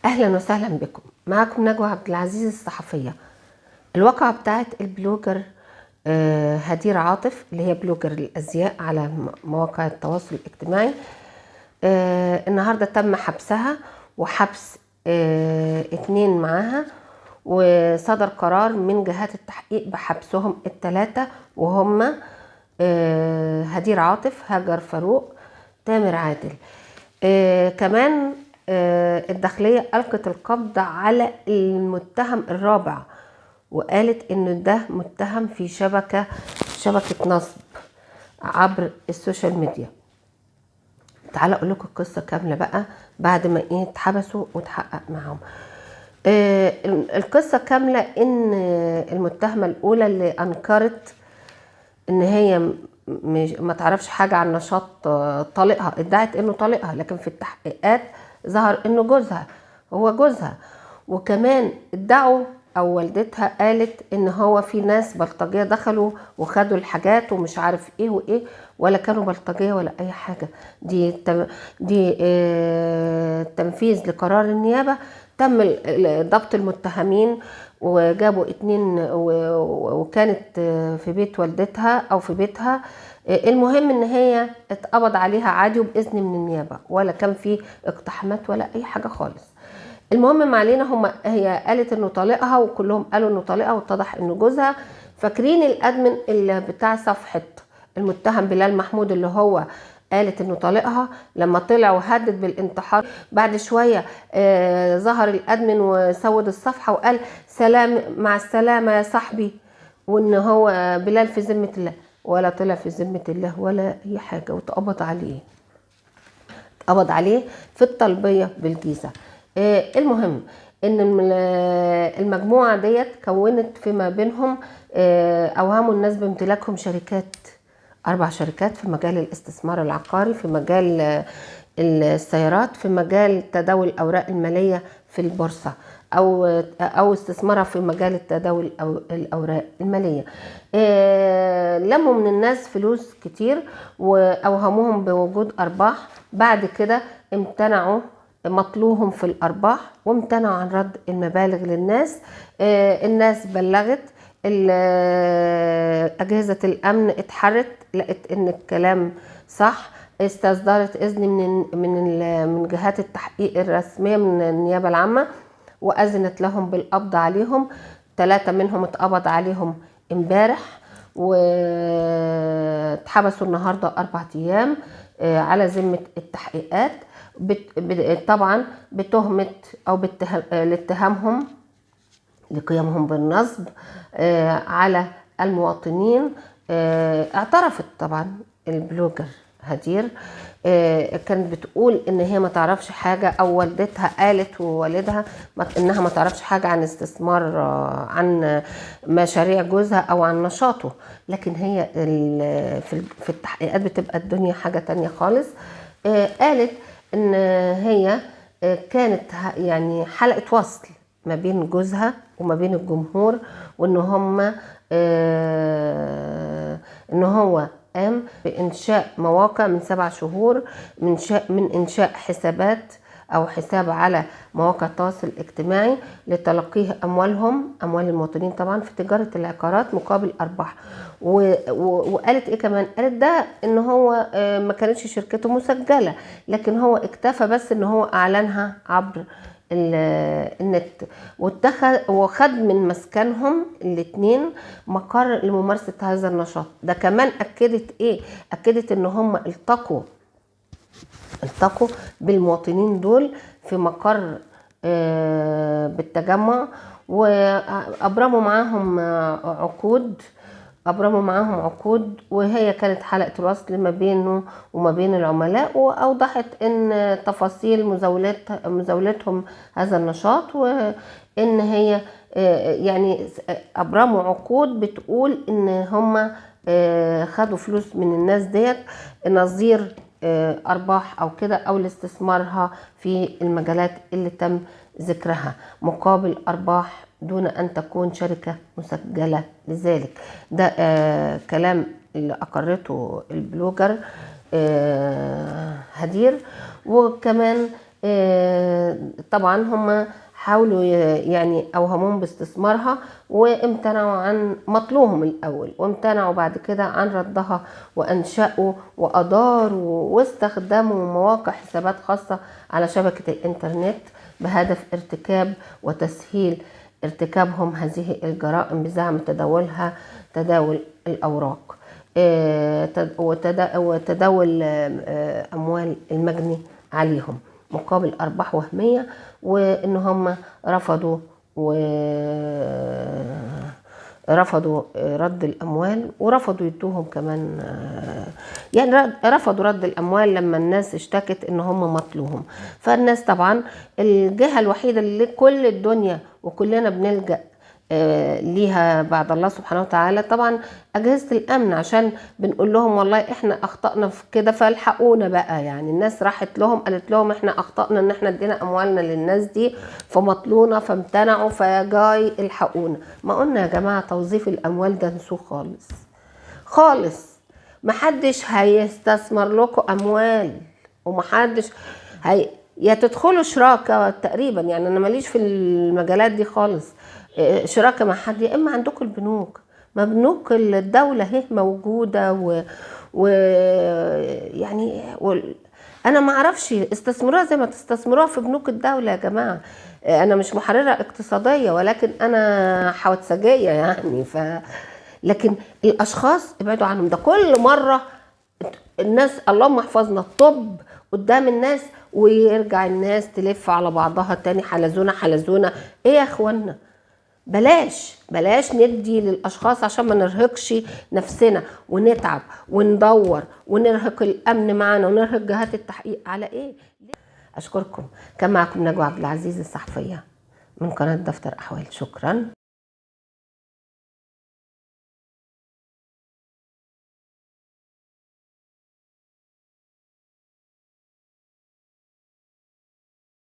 اهلا وسهلا بكم. معكم نجوى عبد العزيز الصحفيه. الواقعه بتاعت البلوجر هدير عاطف اللي هي بلوجر الازياء على مواقع التواصل الاجتماعي. النهارده تم حبسها وحبس 2 معاها، وصدر قرار من جهات التحقيق بحبسهم ال3 وهم هدير عاطف، هاجر فاروق، تامر عادل. كمان الداخلية ألقت القبض على المتهم الرابع، وقالت إنه ده متهم في شبكة نصب عبر السوشيال ميديا. تعالى أقول لكم القصة كاملة بقى بعد ما اتحبسوا وتحقق معهم. القصة كاملة إن المتهمة الأولى اللي أنكرت إن هي ما تعرفش حاجة عن نشاط طليقها، ادعت إنه طليقها، لكن في التحقيقات ظهر إنه جوزها، هو جوزها. وكمان ادعوا أو والدتها قالت إن هو في ناس بلطجية دخلوا وخدوا الحاجات ومش عارف إيه وإيه، ولا كانوا بلطجية ولا أي حاجة. دي تنفيذ لقرار النيابة. تم ضبط المتهمين وجابوا 2 وكانت في بيت والدتها أو في بيتها. المهم ان هي اتقبض عليها عادي وباذن من النيابه، ولا كان في اقتحامات ولا اي حاجه خالص. المهم ما علينا، هي قالت انه طليقها وكلهم قالوا انه طليقها، واتضح انه جوزها. فاكرين الادمن اللي بتاع صفحه المتهم بلال محمود اللي هو قالت انه طليقها، لما طلع وهدد بالانتحار بعد شويه ظهر الادمن وسود الصفحه وقال سلام مع السلامه يا صاحبي، وان هو بلال في ذمه الله. ولا طلع في ذمه الله ولا اي حاجه، واتقبض عليه في الطلبيه بالجيزه. المهم ان المجموعه ديت كونت فيما بينهم اوهموا الناس بامتلاكهم 4 شركات في مجال الاستثمار العقاري، في مجال السيارات، في مجال تداول الاوراق الماليه في البورصه، او استثمارها في مجال التداول او الاوراق الماليه. لموا من الناس فلوس كتير واوهموهم بوجود ارباح. بعد كده امتنعوا مطلوهم في الارباح وامتنعوا عن رد المبالغ للناس. الناس بلغت اجهزه الامن، اتحرت لقت ان الكلام صح، استصدرت اذن من جهات التحقيق الرسميه من النيابه العامه، واذنت لهم بالقبض عليهم. 3 منهم اتقبض عليهم امبارح واتحبسوا النهارده 4 ايام على ذمه التحقيقات، طبعا بتهمه او لاتهامهم لقيامهم بالنصب على المواطنين. اعترفت طبعا البلوجر هدير، كانت بتقول ان هي ما تعرفش حاجة، او والدتها قالت ووالدها انها ما تعرفش حاجة عن استثمار، عن مشاريع جوزها او عن نشاطه. لكن هي في التحقيقات بتبقى الدنيا حاجة تانية خالص. قالت ان هي كانت يعني حلقة وصل ما بين جوزها وما بين الجمهور، وان ان هو قام بإنشاء مواقع من 7 شهور، من إنشاء حسابات أو حساب على مواقع التواصل الاجتماعي لتلقيه أموال المواطنين طبعا في تجارة العقارات مقابل أرباح. وقالت إيه كمان؟ قالت ده إن هو ما كانتش شركته مسجلة، لكن هو اكتفى بس إن هو أعلنها عبر النت، وخد من مسكنهم ال2 مقر لممارسة هذا النشاط. ده كمان أكدت ان هم التقوا بالمواطنين دول في مقر بالتجمع، وأبرموا معاهم عقود، وهي كانت حلقة الوصل ما بينه وما بين العملاء. وأوضحت ان تفاصيل مزاولتهم هذا النشاط، وان هي يعني أبرموا عقود بتقول ان هم خدوا فلوس من الناس ديت نظير أرباح أو كده، أو لاستثمارها في المجالات اللي تم ذكرها مقابل أرباح دون أن تكون شركة مسجلة لذلك. ده كلام اللي أقرته البلوجر هدير. وكمان طبعا هم حاولوا يعني اوهموهم باستثمارها، وامتنعوا عن مطلوبهم الاول، وامتنعوا بعد كده عن ردها، وانشأوا واداروا واستخدموا مواقع حسابات خاصة على شبكة الانترنت بهدف ارتكاب وتسهيل ارتكابهم هذه الجرائم بزعم تداول الأوراق وتداول أموال المجني عليهم مقابل أرباح وهمية، وإن هم رفضوا رد الأموال، ورفضوا يدوهم كمان، يعني رفضوا رد الأموال لما الناس اشتكت إن هم مطلوهم. فالناس طبعا الجهة الوحيدة اللي كل الدنيا وكلنا بنلجأ ليها بعد الله سبحانه وتعالى طبعا أجهزة الأمن، عشان بنقول لهم والله احنا أخطأنا في كده فالحقونا بقى. يعني الناس راحت لهم قالت لهم احنا أخطأنا ان احنا ادينا أموالنا للناس دي فمطلونا فامتنعوا فجاي الحقونا. ما قلنا يا جماعة توظيف الأموال ده نسوه خالص خالص. محدش هيستثمر لكم أموال، ومحدش يا تدخلوا شراكة تقريبا، يعني أنا ماليش في المجالات دي خالص، شراكة مع حد، يا إما عندكم البنوك، ما بنوك الدولة هي موجودة يعني أنا ما أعرفش استثمروها زي ما تستثمروها في بنوك الدولة يا جماعة. أنا مش محررة اقتصادية، ولكن أنا حوتسجية يعني. لكن الأشخاص ابعدوا عنهم. ده كل مرة الناس اللهم احفظنا الطب قدام الناس، ويرجع الناس تلف على بعضها تاني، حلزونة. ايه يا اخوانا، بلاش ندي للاشخاص عشان ما نرهقش نفسنا ونتعب وندور ونرهق الامن معنا ونرهق جهات التحقيق على ايه. اشكركم. كان معكم نجوى عبد العزيز الصحفية من قناة دفتر احوال. شكرا.